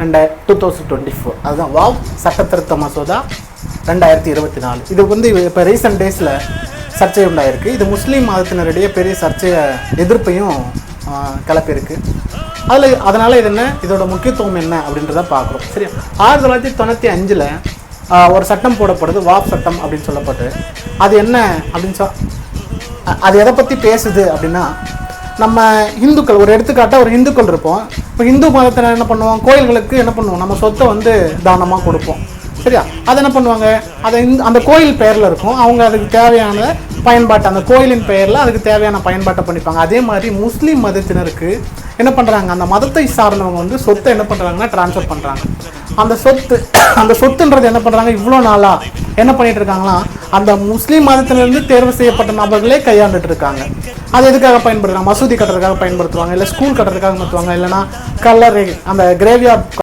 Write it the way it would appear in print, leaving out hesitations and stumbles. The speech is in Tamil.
2024. அதுதான் வாவ் சட்டத்திருத்த மசோதா 2024. இது வந்து இப்போ ரீசெண்ட் டேஸில் சர்ச்சை உண்டாயிருக்கு. இது முஸ்லீம் மதத்தினரிடையே பெரிய சர்ச்சையை எதிர்ப்பையும் கிளப்பியிருக்கு. அதனால் இது என்ன, இதோட முக்கியத்துவம் என்ன அப்படின்றத பார்க்குறோம். சரி, 1995 ஒரு சட்டம் போடப்படுது, வாப் சட்டம் அப்படின்னு சொல்லப்பட்டு. அது என்ன அப்படின்னு அது எதை பற்றி பேசுது அப்படின்னா, நம்ம இந்துக்கள், ஒரு எடுத்துக்காட்டாக ஒரு இந்துக்கள் இருப்போம். இப்போ இந்து மதத்தினர் என்ன பண்ணுவோம், கோயில்களுக்கு என்ன பண்ணுவோம், நம்ம சொத்தை வந்து தானமாக கொடுப்போம். சரியா, அதை என்ன பண்ணுவாங்க, அதை அந்த கோயில் பெயரில் இருக்கும், அவங்க அதுக்கு தேவையான பயன்பாட்டை, அந்த கோயிலின் பெயரில் அதுக்கு தேவையான பயன்பாட்டை பண்ணிப்பாங்க. அதே மாதிரி முஸ்லீம் மதத்தினருக்கு என்ன பண்ணுறாங்க, அந்த மதத்தை சார்ந்தவங்க வந்து சொத்தை என்ன பண்ணுறாங்கன்னா ட்ரான்ஸ்ஃபர் பண்ணுறாங்க. அந்த சொத்துன்றது என்ன பண்ணுறாங்க, இவ்வளோ நாளாக என்ன பண்ணிட்டு இருக்காங்களா, அந்த முஸ்லீம் மதத்திலிருந்து தேர்வு செய்யப்பட்ட நபர்களே கையாண்டுட்டு இருக்காங்க. அது எதுக்காக பயன்படுத்துறாங்க, மசூதி கட்டுறதுக்காக பயன்படுத்துவாங்க, இல்லை ஸ்கூல் கட்டுறதுக்காக மாற்றுவாங்க, இல்லைனா கல்லறை, அந்த கிரேவியார்ட்